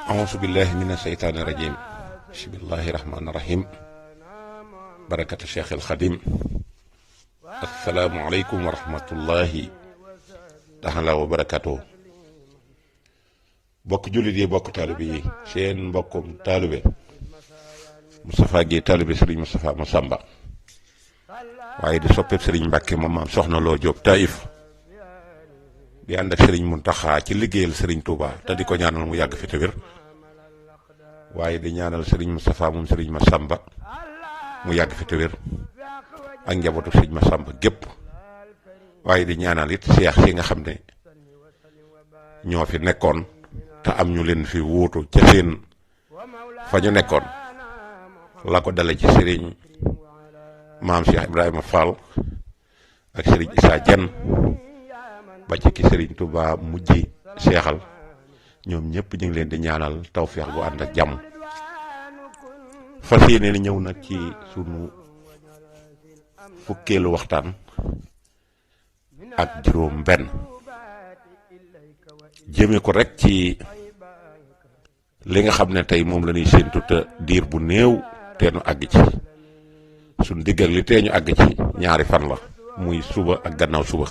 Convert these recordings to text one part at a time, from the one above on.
auzu billahi mina sheytaani rajim bismillahi rahmaani rahim barakatu cheikh al xadim assalaamu aleykum wa rahmatullahi taala wa barakatuh. bokk jullit yi, bokk taalibe yi, seen mbokkum taalibe Moustapha Guèye taalibe Serigne Moustapha Massamba waaye di soppeeb Serigne Mbacke moom maam soxna Loo Jóob Taïf di ànd ak Serigne Mountakha ci liggéeyal Serigne Touba te di ko ñaanal mu yàgg fi te wér waaye di ñaanal Serigne Moustapha moom Serigne Massamba mu yàgg fi te wér ak njabootu Serigne Massamba gépp waaye di ñaanal it seex si nga xam ne ñoo fi nekkoon te am ñu leen fi wuutu ca seen fa ñu nekkoon la ko dale ci Serigne maam Cheikh Ibrahima Fall ak Serigne Issa Diène ba ci ki Serigne Touba mujj seexal ñoom ñëpp ñu ngi leen di ñaanal tawfeex gu ànd ak jàmm. fas yéene ñëw nag ci sunu fukkeelu waxtaan ak juróom benn jëme ko rek ci li nga xam ne tey moom la ñuy séentu te diir bu néew teenu àgg ci suñ diggal li tee ñu àgg ci ñaari fan la muy suba ak gannaaw suba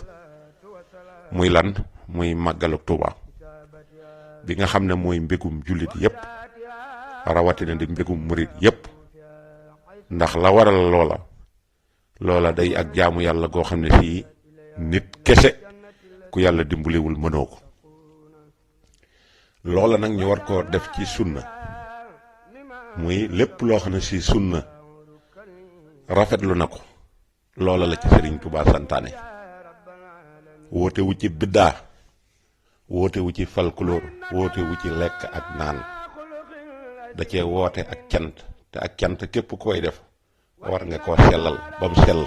muy lan muy màggalu Tuuba bi nga xam ne mooy mbégum jullit yépp rawatina di mbégum murit yépp ndax la waral loola day ak jaamu yàlla goo xam ne fii nit kese ku yàlla dimbaliwul mënoo ko loola nag ñu war ko def ci sunna muy lépp loo xam ne si sunna rafetlu na ko loola la ci Serigne Touba santaane woote wu ci biddaa woote wu ci folklore woote wu ci lekk ak naan da cee woote ak cant te ak cant képp ku koy def war nga koo sellal ba mu sell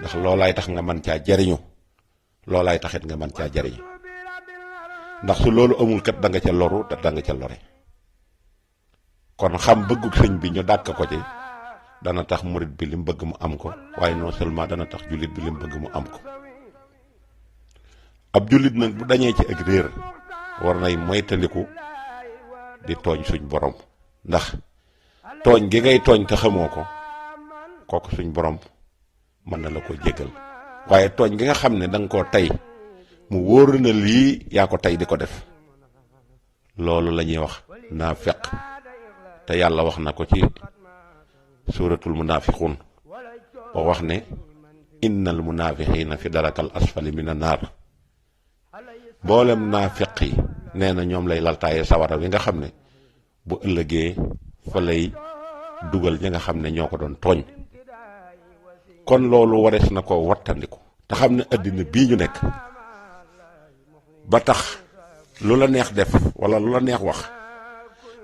ndax loolaay tax nga mën caa jariñu loolaay taxit nga mën caa jariñu ndax su loolu amul kat da nga ca loru te da nga ca lore kon xam bëggug sëñ bi ñu dàkk ko ci dana tax murit bi lim bëgg mu am ko waaye non seulement dana tax jullit bi lim bëgg mu am ko ab jullit nag bu dañee ci ak réer war nay moytandiku di tooñ suñ borom ndax tooñ gi ngay tooñ te xamoo ko kooku suñ borom mën na la ko jéggal waaye tooñ gi nga xam ne danga koo tey mu wóor na lii yaa ko tey di ko def loolu la ñuy wax naafeq te yàlla wax na ko ci suuratul munaafiquun ba wax ne innal munaafiqiina fi darakal asfali mina naar mboolem naafeq yi nee na ñoom lay laltaaye sawara wi nga xam ne bu ëllëgee fa lay dugal ñi nga xam ne ñoo ko doon tooñ kon loolu warees na ko wattandiku te xam ne àddina bii ñu nekk ba tax lu la neex def wala lu la neex wax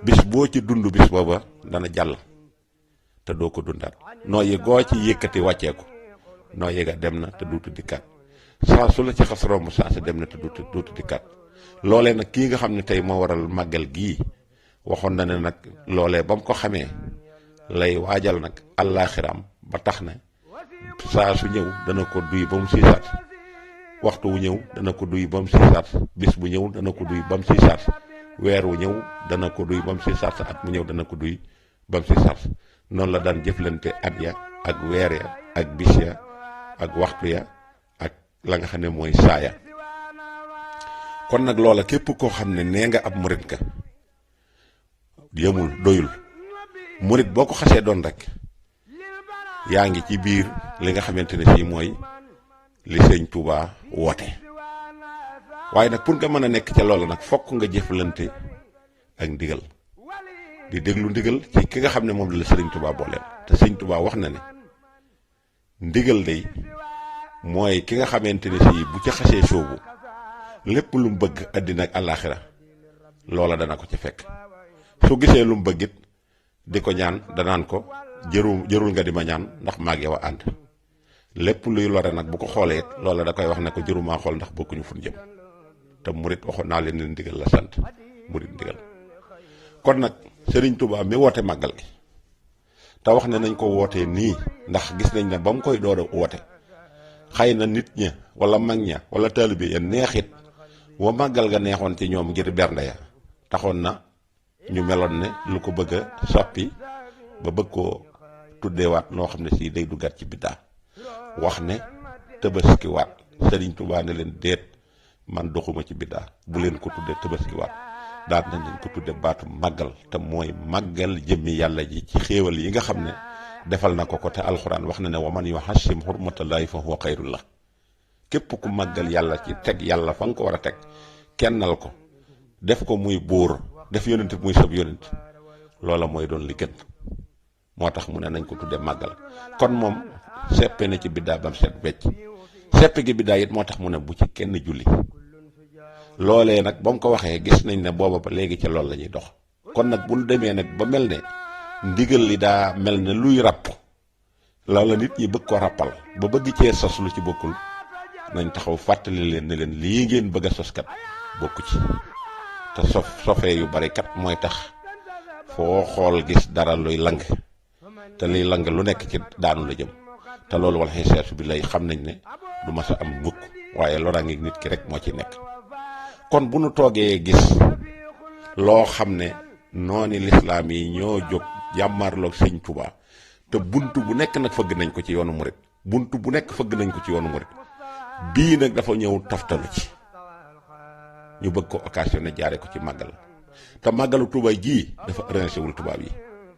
bis boo ci dund bis booba dana jàll te doo ko dundaat nooyi goo ci yëkkati wàcceeku nooyi ga dem na te duutu dikkaat saa su la ci xas romb saa si dem na te duutu dikkaat loolee nag kii nga xam ne tey moo waral màggal gii waxoon na ne nag loolee ba mu ko xamee lay waajal nag àllaaxiraam ba tax na saa su ñëw dana ko duy ba mu siisaat waxtu wu ñëw dana ko duy ba mu siisaat bis bu ñëw dana ko duy ba mu siisaat weer wu ñëw dana ko duy ba mu siisaat at mu ñëw dana ko duy ba mu siisaat noonu la daan jëflante at ya ak weer ya ak bis ya ak waxtu ya ak la nga xam ne mooy saaya kon nag loola képp koo xam ne nee nga ab murit ka yemul doyul murit boo ko xasee doon rek yaa ngi ci biir li nga xamante ne fii mooy li sëñ Touba woote waaye nag pour nga mën a nekk ca loola nag fokk nga jëflante ak ndigal di déglu ndigal ci ki nga xam ne moom la sëriñ Touba booleel te sëñ Touba wax na ne ndigal day mooy ki nga xamante ne fii bu ca xasee soobu lépp lu mu bëgg àddina ak àllaaxira loola dana ko ci fekk su gisee lu mu bëgg it di ko ñaan danaan ko jërul nga di ma ñaan ndax maag yow a ànd lépp luy lore nag bu ko xoolee it loola da koy wax ne ko jërumaa xool ndax bokkuñu fu ñu jëm te murit waxoon naa leen ne ndigal la sant murit ndigal kon nag Serigne Touba mi woote màggal gi te wax ne nañ ko wootee nii ndax gis nañ ne ba mu koy door a woote xëy na nit ña wala mag ña wala taalibe ya neexit wa màggal ga neexoon ci ñoom ngir bernde ya taxoon na ñu meloon ne lu ko bëgg a soppi ba bëgg koo tuddeewaat noo xam ne si day duggaat ci biddaa wax ne tëbaskiwaat Sëriñ Tuubaa ne leen déet man doxuma ci biddaa bu leen ko tudde tëbaskiwaat daal nañ leen ko tudde baatu màggal te mooy màggal jëmmi yàlla ji ci xéewal yi nga xam ne defal na ko te alxuraan wax na ne wa man yuhassim hurmatallaahi fa huwa xayrun la képp ku màggal yàlla ci teg yàlla fa nga ko war a teg kennal ko def ko muy buur def yonent muy sab yonent loola mooy doon li gën moo tax mu ne nañ ko tudde màggal kon moom seppe na ci biddaa bam set wecc seppe gi biddaa it moo tax mu ne bu ci kenn julli loolee nag ba mu ko waxee gis nañ ne booba ba léegi ci loolu la ñuy dox kon nag bu ñu demee nag ba mel ne ndigal li daa mel ne luy ràpp loola nit ñi bëgg ko ràppal ba bëgg cee sos lu ci bokkul nañ taxaw fàttali leen ne leen lii ngeen bëgg a sos kat bokku ci te sofee yu bari kat mooy tax foo xool gis dara luy lang te liy lang lu nekk ci daanu la jëm te loolu wala xeeseetu bi lay xam nañ ne du mas a am mukk waaye loraange nit ki rek moo ci nekk kon bu nu toogee gis loo xam ne nooni lislaam yi ñoo jóg jàmmarloog Sëñ Tuubaa te buntu bu nekk nag fëgg nañ ko ci yoonu murit buntu bu nekk fëgg nañ ko ci yoonu murit bii nag dafa ñëw taftalu ci ñu bëgg ko occasionné jaare ko ci màggal te màggalu Tuubaa gii dafa arrangé wul tubaab yi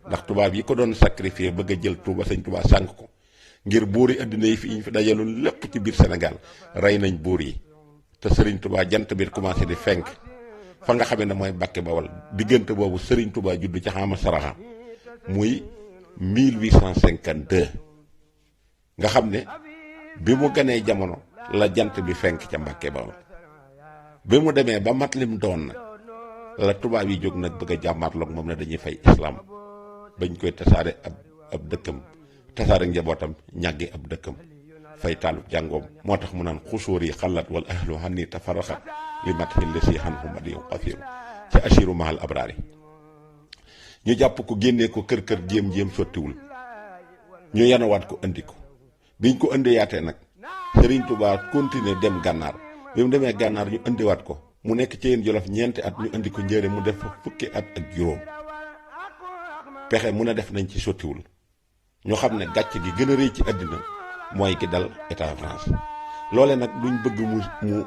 ndax tubaab yi ko doon sacrifier bëgg a jël Tuubaa Sëñ Tuubaa sànk ko ngir buur yi àddina yi fi ñu fi dajaloon lépp ci biir Sénégal rey nañ buur yi te Sëriñ Tuubaa jant biir commencé di fenk fa nga xamee ne mooy Mbàkke Bawol diggante boobu Sëriñ Tuubaa judd ci xama saraxa muy 1852 nga xam ne bi mu ganee jamono la jant bi fenk ca Mbàkke Bawol bi mu demee ba mat lim doon nag la tubaab yi jóg nag bëgg a jàmmaarloog moom ne dañuy fay islam bañ koy tasaare ab dëkkam tasaare njabootam ñàggi ab dëkkam fay taalub jàngoom moo tax mu naan xusóor yi xalat wal ahlu xanni tafaraxa li mat xilli si xan xuma di yow afiru ci asiru mahal abraari ñu jàpp ko génnee ko kër jéem sottiwul ñu yanawaat ko andi ko biñ ko indiyaatee nag Sëriñ Tuubaa continuer dem gànnaar bi mu demee gànnaar ñu indiwaat ko mu nekk ci yéen Jolof ñeenti at ñu indi ko njëre mu def fukki at ak juróom pexe mu ne def nañ ci sottiwul ñu xam ne gàcc gi gën a rëy ci àddina mooy ki dal état France loole nag duñ bëgg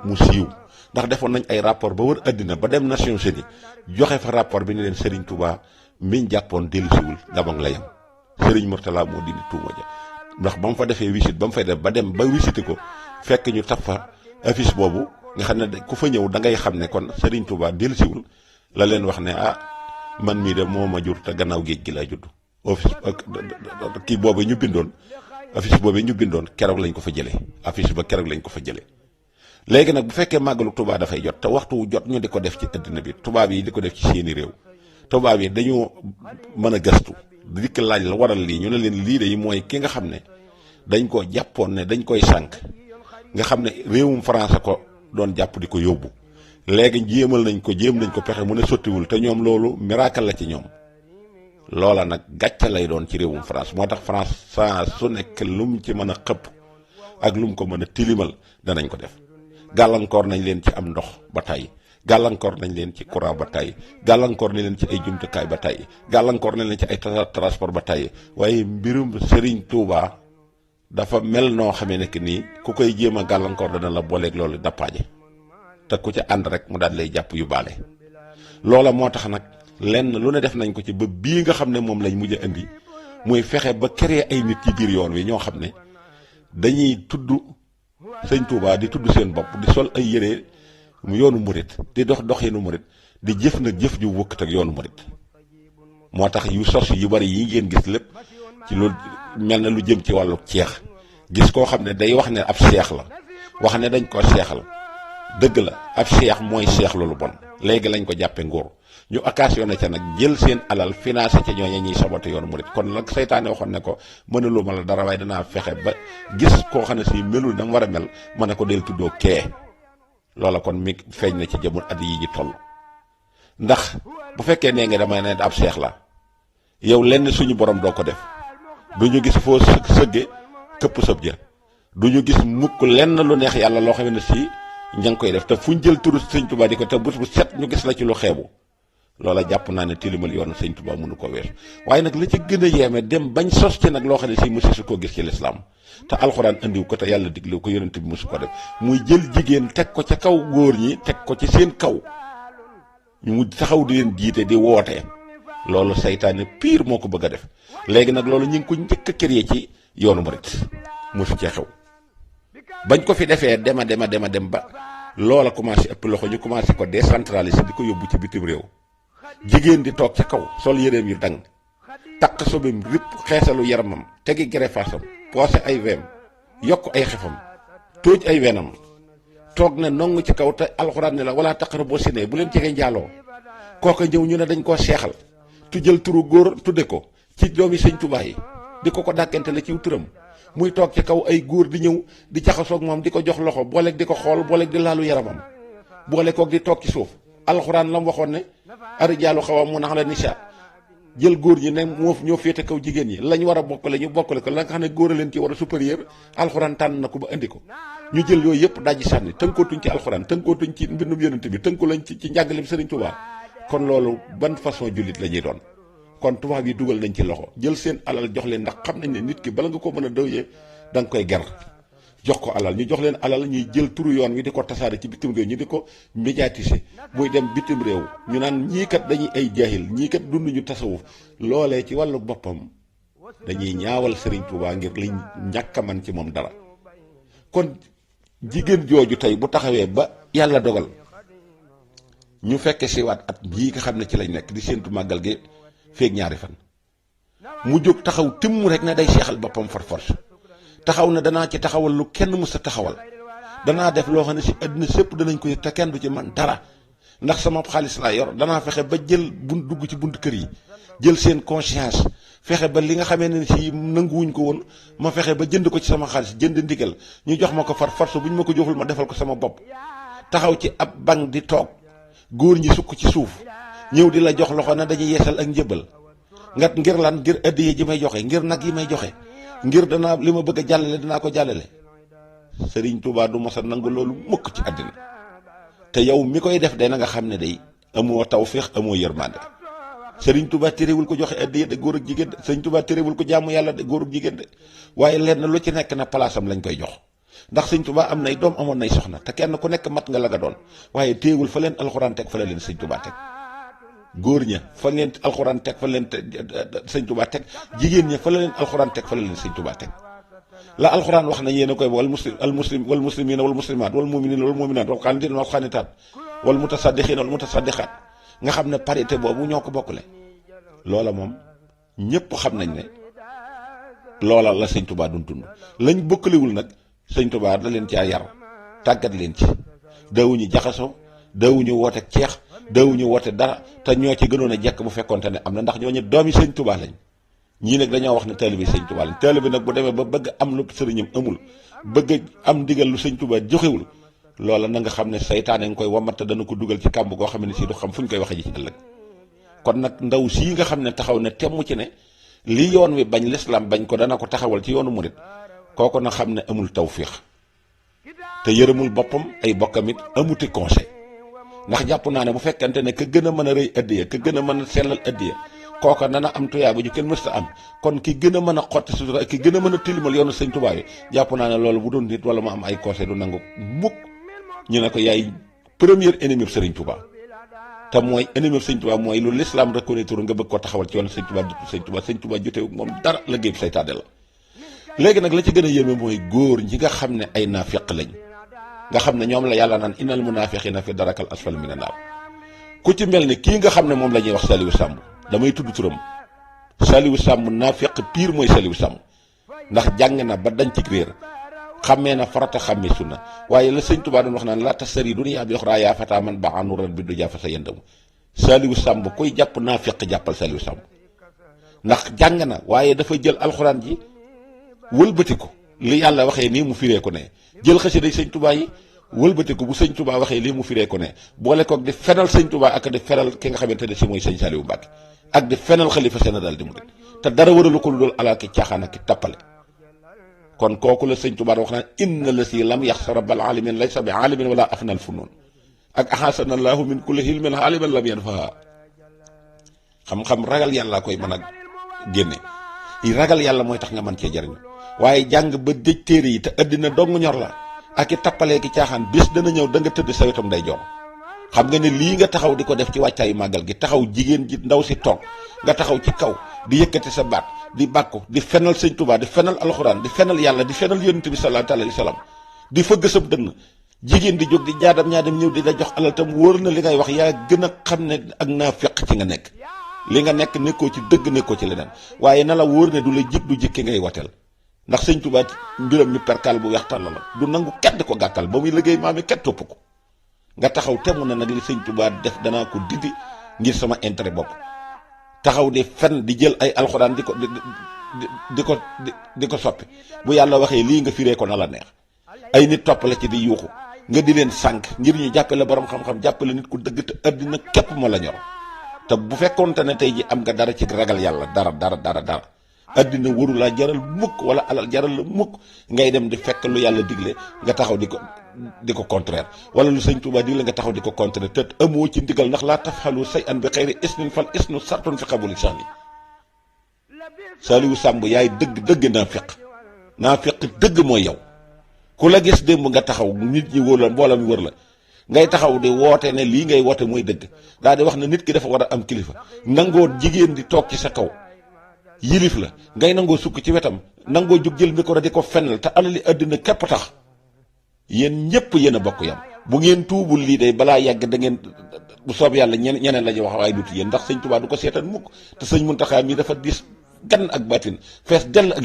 mu siiw ndax defoon nañ ay rapport ba wër àddina ba dem Nations Unies joxe fa rapport bi ne leen Serigne Touba miñ jàppoon dellusiwul Gabon la yam Serigne Mourtala moo dindi tuuma ja ndax ba mu fa defee visite ba mu fay def ba dem ba visité ko fekk ñu taf fa affiche boobu nga xam ne ku fa ñëw da ngay xam ne kon Serigne Touba dellusiwul la leen wax ne man mii de moo ma jur te gannaaw géej gi laa judd office kii boobu ñu bindoon affiche boobu ñu bindoon keroog lañ ko fa jëlee affiche ba keroog lañ ko fa jëlee léegi nag bu fekkee màggalu Tuubaa dafay jot te waxtu wu jot ñu di ko def ci addina bi tubaab yi di ko def ci seeni réew tubaab yi dañoo mën a gëstu dikk laaj la waral lii ñu ne leen lii de mooy ki nga xam ne dañ ko jàppoon ne dañ koy sànk nga xam ne réewum France ko doon jàpp di ko yóbbu léegi jéem nañ ko pexe mu ne sottiwul te ñoom loolu miracle la ci ñoom loola nag gàcce lay doon ci réewum France moo tax France saa su nekk lu mu ci mën a xëpp ak lu mu ko mën a tilimal danañ ko def gàllankoor nañ leen ci am ndox ba tey gàllankoor nañ leen ci courant ba tey gàllankoor nañ leen ci ay jumtukaay ba tey gàllankoor nañ leen ci ay transport ba tey waaye mbirum Serigne Touba dafa mel noo xamee ne que nii ku koy jéem a gàllankoor dana la booleeg loolu dappaaje te ku ca ànd rek mu daal lay jàpp yu baale loola moo tax nag lenn lu ne def nañ ko ci ba bii nga xam ne moom lañ mujj a indi muy fexe ba créer ay nit ci biir yoon wi ñoo xam ne dañuy tudd Sëñ Touba di tudd seen bopp di sol ay yére yoonu murit di dox yoonu murit di jëf nag jëf ju wëkkat ak yoonu murit moo tax yu sos yu bari yi ngeen gis lépp ci loolu mel na lu jëm ci wàllu ceex gis koo xam ne day wax ne ab seex la wax ne dañ ko seexal dëgg la ab seex mooy seex loolu bon léegi lañ ko jàppe nguur ñu occasionné ca nag jël seen alal financé ca ñooñu ñuy saboté yoonu murit kon nag seytaane waxoon ne ko mënuloo ma la dara waaye danaa fexe ba gis koo xam ne si melul na mu war a mel ma ne ko del tuddoo kee loola kon mi feeñ na ci jamono at yi ñu toll ndax bu fekkee nee nga damay ne ab seex la yow lenn suñu borom doo ko def du ñu gis foo sëgge këpp sëb ja du ñu gis mukk lenn lu neex yàlla loo xam ne si ña ngi koy def te fu ñu jël turu Sëñ Tuubaa di ko te bu set ñu gis la ci lu xeebu loola jàpp naa ne tilimal yoonu sëñ Tuubaa mënu ko weesu waaye nag la ci gën a yéeme dem bañ sos ci nag loo xam ne si mosu su ko gis ci lislaam te alxuraan andiw ko te yàlla diglew ko yonent bi mosu ko def muy jël jigéen teg ko ca kaw góor ñi teg ko ci seen kaw ñu mu taxaw di leen jiite di woote loolu saytaane pire moo ko bëgg a def léegi nag loolu ñu ngi ko njëkk a créé ci yoonu murit mosu cee xew bañ ko fi defee dem ba loola commencé ëpp loxo ñu commencé ko décentraliser di ko yóbbu ci bitim réew jigéen di toog ca kaw sol yéreem yu dang takk sobim ripp xeesalu yaramam tegi gerefaasam poosé ay weem yokk ay xefam tóoj ay wenam toog ne nong ci kaw te alxuraan ne la wala taqrabu zina bu leen jege njaaloo kooka ñëw ñu ne dañ koo seexal tu jël turu góor tudde ko ci doomi sëñ Tuubaa yi di ko dàkkante la ci turam muy toog ci kaw ay góor di ñëw di jaxasoog moom di ko jox loxo booleeg di ko xool booleeg di laalu yaramam boole koog di toog ci suuf alxuraan la mu waxoon ne arijaalu xawwaamuuna ala nisaa jël góor ñi ne moo ñoo féete kaw jigéen ñi lañ war a bokkale ñu bokkale ko la nga xam ne góor a leen ci war a supérieur alxuraan tànn na ko ba indi ko ñu jël yooyu yëpp dajji sànni tënkootuñ ci alxuraan tënkootuñ ci mbindum yonent bi tënku lañ ci njàngaleem Sëriñ Tuubaa kon loolu ban façon jullit la ñuy doon kon tubaab yi dugal nañ ci loxo jël seen alal jox leen ndax xam nañ ne nit ki bala nga ko mën a dëwyee da nga koy ger jox ko alal ñu jox leen alal ñuy jël turu yoon wi di ko tasaare ci bitim réew ñu di ko médiatiser muy dem bitim réew ñu naan ñii kat dañuy ay jaahil ñii kat dunduñu tasawuf loolee ci wàllu boppam dañuy ñaawal Serigne Touba ngir liñ ñàkk a man ci moom dara kon jigéen jooju tey bu taxawee ba yàlla dogal ñu fekke siwaat at bii nga xam ne ci lañ nekk di séentu màggal gi feeg ñaari fan mu jóg taxaw timm rek ne day seexal boppam far force taxaw ne danaa ci taxawal lu kenn mës a taxawal danaa def loo xam ne si àddina sépp danañ ko yëg te kenn du ci man dara ndax sama xaalis laa yor danaa fexe ba jël dugg ci bunt kër yi jël seen conscience fexe ba li nga xamee ne si nanguwuñ ko woon ma fexe ba jënd ko ci sama xaalis jënd ndigal ñu jox ma ko far force bu ñu ma ko joxul ma defal ko sama bopp taxaw ci ab banc di toog góor ñi sukk ci suuf ñëw di la jox loxo na dañuy yeesal ak njëbal nga ngir lan ngir addiya ji may joxe ngir nag yi may joxe ngir danaa li ma bëgg a jàllale dinaa ko jàllale Sëriñ Tuubaa du mos a nangu loolu mukk ci àddina te yow mi koy def day na nga xam ne day amoo tawféex amoo yërmande Sëriñ Tuubaa terewul ko joxe addiya de góor ak jigéen de Sëriñ Tuubaa terewul ko jaamu yàlla de góor ak jigéen de waaye lenn lu ci nekk na palaasam lañ koy jox ndax Sëriñ Tuubaa am nay doom amoon nay soxna te kenn ku nekk mat nga la nga doon waaye téewul fa leen alxuraan teg fa la leen Sëriñ Tuubaa teg góor ña fa leen alxuraan teg fa leen Sëriñ Tuubaa teg jigéen ña fa la leen alxuraan teg fa la leen Sëriñ Tuubaa teg la alxuraan wax na yéen a koy wal muslimina wal muslimaat wal muminina wal muminaat wal xaanitina wal xaanitaat wal mutasaddiqina wal mutasaddiqaat nga xam ne parité boobu ñoo ko bokkule loola moom ñëpp xam nañ ne loola la Sëriñ Tuubaa doon dund lañ bokkalewul nag Sëriñ Tuubaa da leen caa yar tàggat leen ci daawuñu jaxasoo daawuñu woote ceex daawuñu woote dara te ñoo ci gënoon a jekk bu fekkonte ne am na ndax ñooñu doomi Sëriñ Tuubaa lañ ñii nag dañoo wax ne taalibe Sëriñ Tuubaa lañ taalibe nag bu demee ba bëgg am lu sëriñam amul bëgg am ndigal lu Sëriñ Tuubaa joxewul loola na nga xam ne saytaane nga koy wamat te dana ko dugal ci kàmb goo xam ne si du xam fu ñu koy waxe ji ci ëllëg kon nag ndaw sii nga xam ne taxaw ne temm ci ne li yoon wi bañ lislaam bañ ko dana ko taxawal ci yoonu murit kooku na xam ne amul tawfiix te yërëmul boppam ay bokkam it amuti conseil ndax jàpp naa ne bu fekkante ne ka gën a mën a rëy addiya ka gën a mën a sellal addiya kooka nana am tuyaaba ju kenn mësta am kon ki gën a mën a xotti sutura ki gën a mën a tilimal yoonu Sëriñ Tuubaa yi jàpp naa ne loolu bu doon nit wala mu am ay conseil du nangu mukk ñu ne ko yaay premier ennemi Sëriñ Tuubaa te mooy ennemi Sëriñ Tuubaa mooy lu l'islam reconnaître nga bëgg ko taxawal ci yoonu Sëriñ Tuubaa Sëriñ Tuubaa jotewu moom dara la géeb saytaane la léegi nag la ci gën a yéeme mooy góor ñi nga xam ne ay naafiq lañ nga xam ne ñoom la yàlla naan innal munaafiqiina fi darakal asfal mina naar ku ci mel ne kii nga xam ne moom la ñuy wax Saliou Samb damay tudd turam Saliou Samb naafiq pire mooy Saliou Samb ndax jàng na ba dañ ci réer xammee na farata xàmmee sunna waaye la Sëriñ Tuubaa doon wax naan la tashtari dunya bil uxraa yaa fataa man baa nuuran bi du jaafa sa yendamu Saliou Samb koy jàpp naafiq jàppal Saliou Samb ndax jàng na waaye dafa jël alxuraan ji wëlbati ko li yàlla waxee nii mu firee ko ne jël xasida Sëriñ Tuubaa yi wëlbati ko bu Sëriñ Tuubaa waxee lii mu firee ko ne boole koog di fenal Sëriñ Tuubaa ak di feral ki nga xamante ne si mooy Sëriñ Saliou Mbàkke ak di fenal xalifa général di murid te dara waralu ko lu dool alal ki caaxaan ak ki tappale kon kooku la Sëriñ Tuubaa wax naan inna la si lam yaxsa rabbal alamin laysa bi alimin wala afnal funun ak ahasana allahu min kulli hilmin aliman lam yanfaha xam-xam ragal yàlla koy mën a génne ragal yàlla mooy tax nga mën cee jariñu waaye jàng ba dëj téere yi te àddina dong ñor la ak i tappalee ki caaxaan bis dana ñëw da nga tëdd sa wetam day joor xam nga ne lii nga taxaw di ko def ci wàccaayu màggal gi taxaw jigéen ji ndaw si toog nga taxaw ci kaw di yëkkati sa baat di bàkku di fenal sëñ Tuubaa di fenal alxuraan di fenal yàlla di fenal yonent bi sallallahu alayhi wa sallam di fëgg sab dënn jigéen di jóg di jaadam ñaadam ñëw di la jox alal tam wóor na li ngay wax yaa gën a xam ne ak naa feq ci nga nekk li nga nekk nekkoo ci dëgg nekkoo ci leneen waaye na la wóor ne du la jig du jikki ngay wateel ndax sëñ Tuubaa mbiram mi perkal bu weex tàll la du nangu kenn ko gàkkal ba muy liggéey maami kenn topp ko nga taxaw temu na nag li sëñ Tuubaa def danaa ko dindi ngir sama intérêt bopp taxaw di fen di jël ay alxuraan di ko soppi bu yàlla waxee lii nga firee ko na la neex ay nit topp la ci di yuuxu nga di leen sànq ngir ñu jàppale borom xam-xam jàppale nit ku dëgg te àddina képp moo la ñor te bu fekkoonte ne tey ji am nga dara ci ragal yàlla dara àddina waru laa jaral mukk wala alal jaral la mukk ngay dem di fekk lu yàlla digle nga taxaw di ko contraire wala lu sëñ Tuubaa digle nga taxaw di ko contraire te amoo ci ndigal ndax laa tafxalu say an bi xayri isnin fal isnu sartun fi xabuli sani Saliou Samb yaay dëgg naa feq dëgg mooy yow ku la gis démb nga taxaw nit ñi wóor la mbooloo mi wër la ngay taxaw di woote ne lii ngay woote mooy dëgg daal di wax ne nit ki dafa war a am kilifa nangoo jigéen di toog ci sa kaw yilif la ngay nangoo sukk ci wetam nangoo jug jël micro di ko fennal te alali àddina képp tax yéen ñëpp yéen a bokk yam bu ngeen tuubul lii day balaa yàgg da ngeen bu soob yàlla ñeneen la ñuy wax waaye dutu yéen ndax sëñ Tuubaa du ko seetaan mukk te sëñ Muntaxaa mi dafa diis gan ak baatin fees dell ak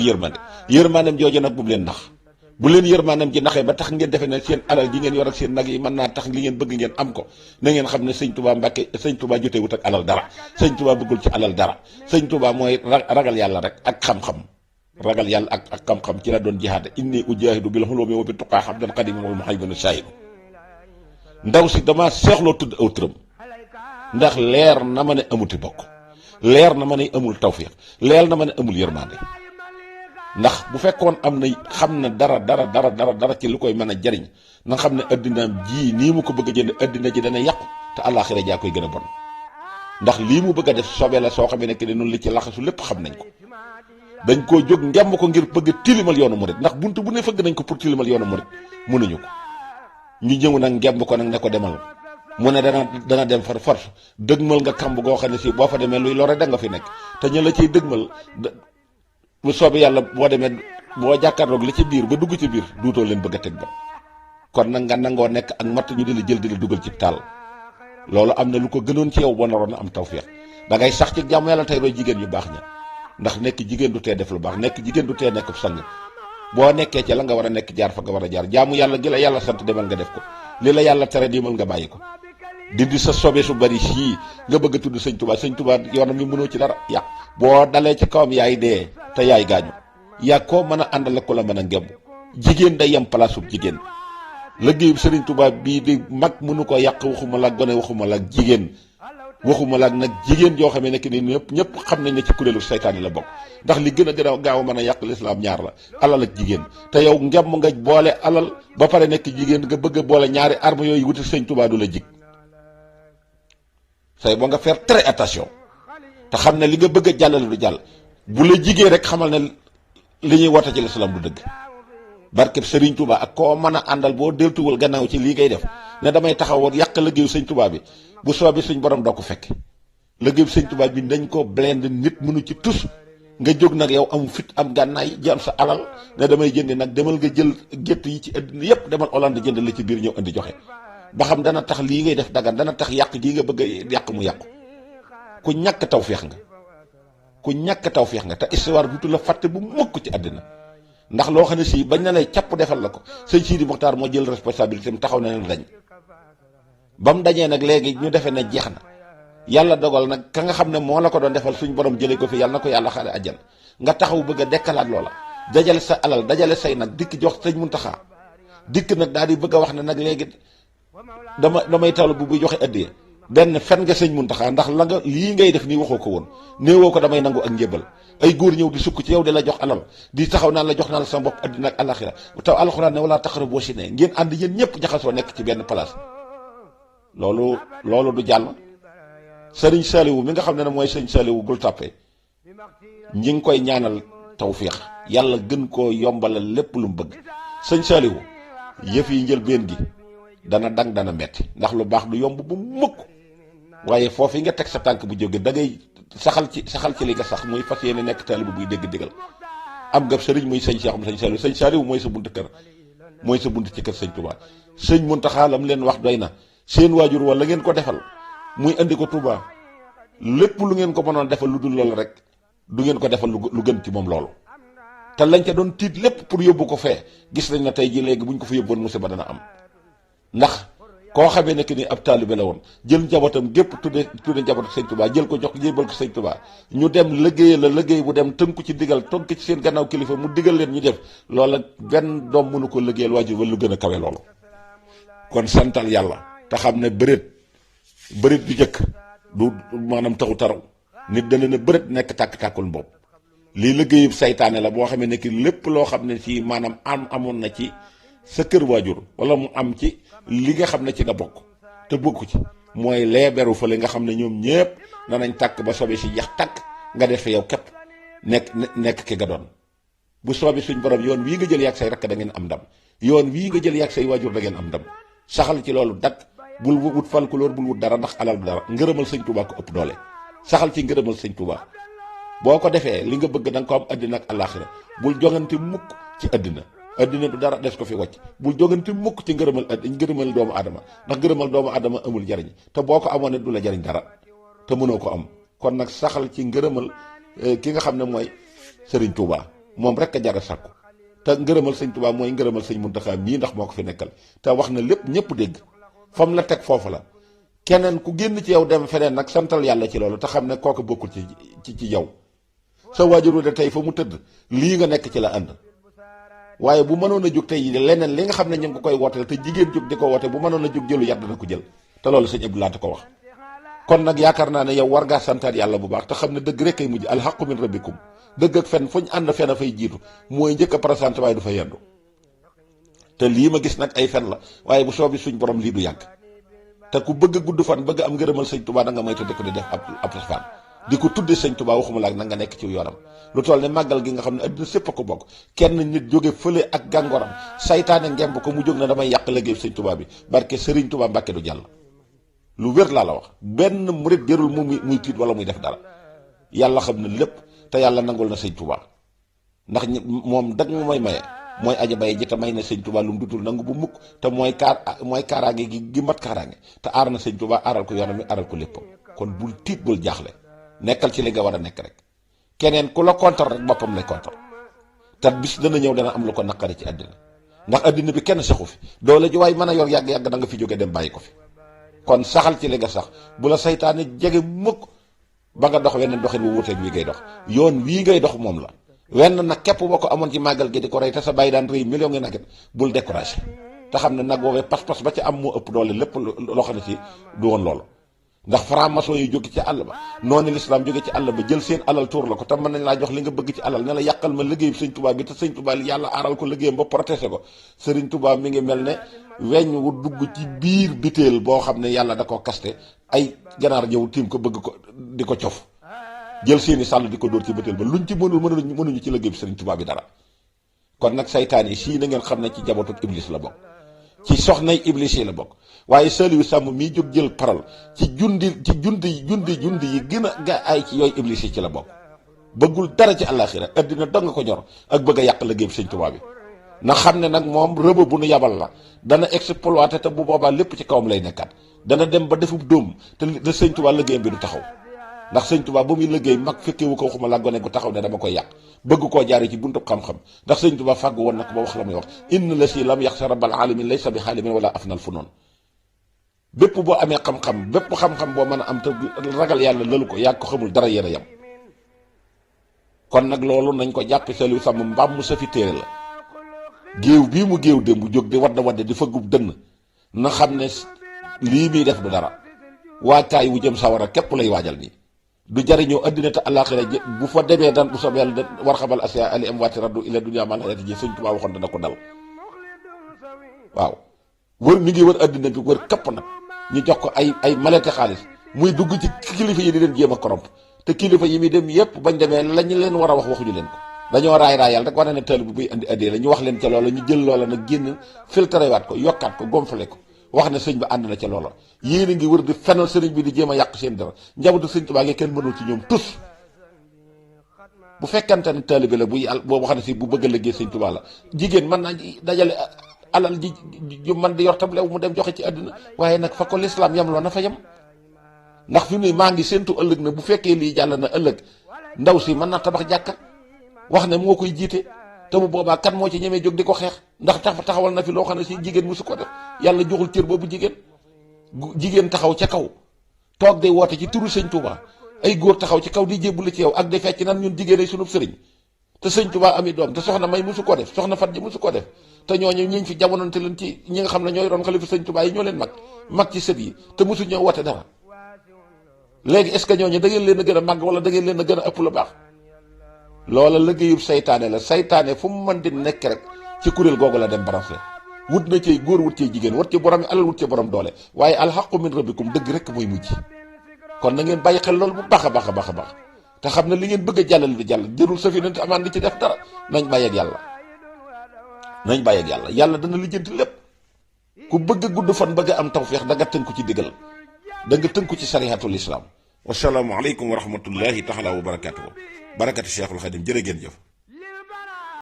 yërmandem jooju nag bu leen nax bu leen yërmandem ji naxee ba tax ngeen defe ne seen alal ji ngeen yor ak seen nag yi mën naa tax li ngeen bëgg ngeen am ko na ngeen xam ne sëñ Tuubaa Mbàkke sëñ Tuubaa jotewut ak alal dara sëñ Tuubaa bëggul ci alal dara sëñ Tuubaa mooy ragal yàlla rek ak xam-xam ragal yàlla ak xam-xam ci la doon jihaad inni ujaahidu bil hulumi wa bi tuqaa abdan qadim wal muhaybinu shaahidu ndaw si dama seexloo tudd aw turam ndax leer na ma ne amuti bokk leer na ma ne amul tawfiq leer na ma ne amul yërmande ndax bu fekkoon am na xam na dara ci lu koy mën a jariñ na xam ne addinaam ji nii mu ko bëgg a jënd addina ji dana yàqu te àllaaxira jaa koy gën a bon ndax lii mu bëgg a def sobe la soo xamee ne que ne noonu li ci laxasu lépp xam nañ ko dañ koo jóg ngemb ko ngir bëgg tilimal yoonu murit ndax buntu bu ne fëgg nañ ko pour tilimal yoonu murit mënuñu ko ñu ñëw nag ngemb ko nag ne ko demal mu ne dana dem far force dëgmal nga kamb goo xam ne si boo fa demee luy lore da nga fi nekk te ñu la ciy dëgmal bu soobee yàlla boo demee boo jàkkaarloog li ci biir ba dugg ci biir duutoo leen bëgg a teg ba kon nag nga nangoo nekk ak matt ñu di la jël di la dugal ci taal loolu am na lu ko gënoon ci yow boo naroon a am tawfeex da ngay sax ci jàmm yàlla tey roy jigéen yu baax ña ndax nekk jigéen du tee def lu baax nekk jigéen du tee nekk sang boo nekkee ci la nga war a nekk jaar fa nga war a jaar jaamu yàlla gi la yàlla sant demal nga def ko li la yàlla tere dimal nga bàyyi ko dindi sa sobe su bari sii nga bëgg a tudd sëñ Tuubaa yoonam mi mënoo ci dara yàq boo dalee ci kawam yaay dee te yaay gaañu yaa koo mën a àndal ko la mën a ngemb jigéen day yem place ub jigéen liggéeyu sëriñ Tuubaa bii di mag mënu ko yàq waxuma la gone waxuma la jigéen waxuma la nag jigéen joo xamee nekk ni ñëpp xam nañ ne ci kuréelu saytaane la bokk ndax li gën a gaaw a mën a yàq lislaam ñaar la alal ak jigéen te yow ngemb nga boole alal ba pare nekk jigéen nga bëgg a boole ñaari arme yooyu wuti sëñ Tuubaa du la jig say boo nga faire très attention te xam ne li nga bëgg a jàllale du jàll bu la jigee rek xamal ne li ñuy woote ci lislaam du dëgg barkeb sëriñ Tuubaa ak koo mën a àndal boo deltuwul gannaaw ci lii ngay def ne damay taxawoon yàq liggéeyu sëñ Tuubaa bi bu soobee suñ borom doo ko fekk liggéeyu sëñ Tuubaa bi dañ ko blend nit mënu ci tus nga jóg nag yow am fit am gànnaay ji am sa alal ne damay jëndi nag demal nga jël gétt yi ci àddina yépp demal Hollande jënd la ci biir ñëw indi joxe ba xam dana tax lii ngay def dagan dana tax yàq gii nga bëgg a yàq mu yàqu ku ñàkk tawfeex nga te histoire dutu la fàtte bu mukk ci àddina ndax loo xam ne si bañ na lay capp defal la ko sëñ Sidi Mokhtar moo jël responsabilité am taxaw na ne dañ ba mu dañee nag léegi ñu defee ne jeex na yàlla dogal nag ka nga xam ne moo la ko doon defal suñ borom jëlee ko fi yàlla na ko yàlla xaare àjjana nga taxaw bëgg a dekkalaat loola dajale sa alal dajale say nag dikk jox sëñ Muntaxa dikk nag daal di bëgg a wax ne nag léegi damay tawla bu buy joxe addiya benn fen nga sëñ Muntaxa ndax la nga lii ngay def nii waxoo ko woon néewoo ko damay nangu ak njébal ay góor ñëw di sukk ci yow di la jox alal di taxaw naan la jox naa la sa bopp addina ak alaxira taw alxuraan ne wala taxara boo si ne ngeen ànd yéen ñëpp jaxasoo nekk ci benn place loolu du jàll sëriñ Saliou mi nga xam ne ne mooy sëriñ Saliou gul tàppe ñi ngi koy ñaanal tawfiix yàlla gën koo yombalal lépp lu mu bëgg. sëñ Saliou yëf yi njëlbeen gi dana dang dana metti ndax lu baax du yomb bu mukk waaye foofu yi nga teg sa tànk bu jóge da ngay saxal ci li nga sax muy fas yéene nekk taalibe buy dégg digal am nga sëriñ muy sëñ Cheikh sëñ Saliou sëñ Saliou mooy sa buntu kër mooy sa bunt ci kër sëñ Touba sëñ Muntaxa lam leen wax doy na seen waajur wala ngeen ko defal muy andi ko Touba lépp lu ngeen ko mënoon defal lu dul loolu rek du ngeen ko defal lu gën ci moom loolu te lañ ca doon tiit lépp pour yóbbu ko fee gis nañ na tey ji léegi buñ ko fa yóbboon musiba dana am ndax koo xamee ne que ni ab taalibe la woon jël njabootam gépp tudde njabootu sëñ Touba jël ko jox jébal ko sëñ Touba ñu dem liggéey la liggéey bu dem tënku ci digal tonk ci seen gannaaw kilifa mu digal leen ñu def loola benn doom mënu ko liggéeyal waajur wala lu gën a kawe loolu kon santal yàlla te xam ne bëreet bu jëkk du maanaam taxu taraw nit dana ne bëreet nekk tàkk-tàkkul bopp lii liggéeyub saytaane la boo xamee ne ki lépp loo xam ne ci maanaam amoon na ci sa kër waajur wala mu am ci li nga xam ne ci nga bokk te bokku ci mooy lee beru fële nga xam ne ñoom ñépp danañ tàkk ba sobe si yax tàkk nga def yow képp nekk ki nga doon bu soobi suñ borom yoon wii nga jël yàgg say rakk da ngeen am ndam yoon wii nga jël yàgg say waajur da ngeen am ndam saxal ci loolu dak bul wut folklore bul wut dara ndax alal dara ngërëmal sëñ Touba ko ëpp doole saxal ci ngërëmal sëñ Touba boo ko defee li nga bëgg da nga ko am àddina ak àllaaxira bul jongante mukk ci àddina du dara des ko fi wàcc bul jongante mukk ci ngërëmal doomu aadama ndax ngërëmal doomu aadama amul jariñ te boo ko amoon ne du la jariñ dara te mënoo ko am kon nag saxal ci ngërëmal ki nga xam ne mooy sëriñ Touba moom rek a jar a sàkku te ngërëmal sëñ Touba mooy ngërëmal sëñ Muntaxa mii ndax moo ko fi nekkal te wax na lépp ñëpp dégg fam la teg foofu la keneen ku génn ci yow dem feneen nag santal yàlla ci loolu te xam ne kooku bokkul ci yow sa waajuru de tey fa mu tëdd lii nga nekk ci la ànd waaye bu mënoon a jóg tey leneen li nga xam ne ñu ngi ko koy wooteel te jigéen jóg di ko woote bu mënoon a jóg jëlu yàdd na ko jël te loolu sëñ Abdou Lahat ko wax kon nag yaakaar naa ne yow war ngaa santaat yàlla bu baax te xam ne dëgg rek kay mujj alxaqu min rabbikum dëgg ak fen fu ñu ànd fen a fay jiitu mooy njëkk a présenté waaye du fa yendu te lii ma gis nag ay fen la waaye bu soobi suñ borom lii du yàgg te ku bëgg a gudd fan bëgg am ngërëmal sëñ Touba da nga moytu di ko di def ab fan di ko tudde sëñ Touba waxuma laak na nga nekk ci yoonam lu toll ne màggal gi nga xam ne adduna sépp a ko bokk kenn nit jóge fële ak gàngooram saytaane ngemb ko mu jóg na damay yàq liggéey sëñ Touba bi barke Sëriñ Touba Mbàkke du jàll lu wér laa la wax benn murit jërul muy tiit wala muy def dara yàlla xam ne lépp te yàlla nangul na sëñ Touba ndax moom dag mu may maye mooy aja baye ji te may na sëñ Touba lu mu dutul nangu bu mukk te mooy kaaraange gi mat kaaraange te aar na sëñ Touba aaral ko yoonam mi aaral ko léppam kon bul tiit bul jaaxle nekkal ci li nga war a nekk rek keneen ku la kontar rek boppam lay kontar te bis dana ñëw dana am lu ko naqari ci àddina ndax àddina bi kenn saxu fi doole ji waaye mën a yor yàgg-yàgg da nga fi jóge dem bàyyi ko fi kon saxal ci li nga sax bu la saytaane jege mukk ba nga dox weneen doxin wu wuteeg wi ngay dox yoon wii ngay dox moom la wenn nag képp boo ko amoon ci màggal gi di ko rey te sa bàyyi daan rëy million ngi nagget bul découragé te xam ne nag woowee pas-pas ba ca am moo ëpp doole lépp loo xam ne si du woon loolu ndax franc-maçon yi jóge ci àll ba noonu l'islam jóge ci àll ba jël seen alal tuur la ko te mën nañ laa jox li nga bëgg ci alal ne la yàqal ma liggéey sëñ Touba bi te sëñ Touba yàlla aaral ko liggéeyam ba protégé ko sëriñ Touba mi ngi mel ne weñ wu dugg ci biir biteel boo xam ne yàlla da ko kaste ay ganaar ñëw tiim ko bëgg ko di ko cof jël seeni sàll di ko dóor ci biteel ba luñ ci mënuñu ci liggéey bi sëriñ Touba bi dara kon nag saytaan yi sii na ngeen xam ne ci jabootu iblis la bokk ci soxnay iblis yi la bokk waaye Saliou Samb mii jóg jël parole ci jundi yi gën a ga ay ci yooyu iblis yi ci la bokk bëggul dara ci àllaaxira addina dong nga ko ñor ak bëgg a yàq liggéey bi sëñ Touba bi na xam ne nag moom rëba bu nu yabal la dana exploité te bu boobaa lépp ci kawam lay nekkaat dana dem ba defub dóom te sëñ Touba liggéeyam bi du taxaw ndax sëñ Touba ba muy liggéey mag fekkewu ko waxuma la gone gu taxaw ne dama koy yàq bëgg koo jaare ci buntu xam-xam ndax sëñ Touba fàgg woon na ko ba wax la muy wax inna la si lam yaxsa rabbal alamin laysa bi xaalimin wala afnal fu noonu bépp boo amee xam-xam bépp xam-xam boo mën a am te ragal yàlla lalu ko yàgg ko xamul dara yéen a yam kon nag loolu nañ ko jàppe Saliou Samb mbaam mu sa fi téere la géew bii mu géew démb jóg di wadda di fëggub dënn na xam ne lii muy def du dara waajtaay wu jëm sawara képp lay waajal nii du jariñoo addina te àllaaxira bu fa demee dan bu soobee yàlla war xabal asiya ali am waati raddu ila dunya ma la yati ji sëñ Tuubaa waxoon dana ko dal waaw wër mi ngi wër addina bi wër képp nag ñu jox ko ay malete xaalis muy dugg ci kilifa yi di leen jéem a corrompre te kilifa yi muy dem yépp bañ demee lañu leen war a wax waxuñu leen ko dañoo raayal rek war na ne taalibe buy andi addee la ñu wax leen ca loola ñu jël loola nag génn filtré waat ko yokkaat ko gonflé ko wax ne sëñ bi ànd na ca loola yéen a ngi wër di fenal sëriñ bi di jéem a yàq seen dara njabootu sëñ Tuubaa gi kenn mënul ci ñoom tus bu fekkante ne taalibe la bu yàlla boo xam ne si bu bëgg a liggéey sëñ Tuubaa la jigéen mën naa dajale alal ji ju man di yor tablew mu dem joxe ci àddina waaye nag fa ko lislaam yam loo na fa yem ndax fi mu ne maa ngi séentu ëllëg na bu fekkee lii jàll na ëllëg ndaw si mën naa tabax jàkka wax ne moo koy jiite te bu boobaa kan moo ci ñemee jóg di ko xeex ndax taxawal na fi loo xam ne si jigéen musu ko def yàlla joxul cër boobu jigéen taxaw ca kaw toog day woote ci turu sëñ Touba ay góor taxaw ci kaw di jébbulu ci yow ak di fecc nan ñun jigéen ay sunub sëriñ te sëñ Touba ami doom te soxna may musu ko def soxna fat ji musu ko def te ñooñu ñiñ fi jamonante leen ci ñi nga xam ne ñooy doon xalifa sëñ Touba yi ñoo leen mag ci sët yi te musu ñoo woote dara léegi est ce que ñooñu da ngeen leen a gën a màgg wala da ngeen leen a gën a ëpp lu baax loola liggéeyub saytaane la saytaane fu mu mën di nekk rek ci kuréel googu la dem branché wut na cay góor wut cay jigéen wut ci borom alal wut ci borom doole waaye alxaqu min rabbikum dëgg rek mooy mujj kon na ngeen bàyyi xel loolu bu baax a baax a baax a baax te xam ne li ngeen bëgg a jàllale di jàll jërul sa fi nante amaan di ci def dara nañ bàyyi ak yàlla nañ bàyyi ak yàlla yàlla dana lijjanti lépp ku bëgg a gudd fan bëgg a am tawfeex da nga tënku ci digal da nga tënku ci sarihatul islam wasalaamu aleykum wa rahmatullahi taala wa barakatuhu barakati cheikhul xadim jërë ngeen jëf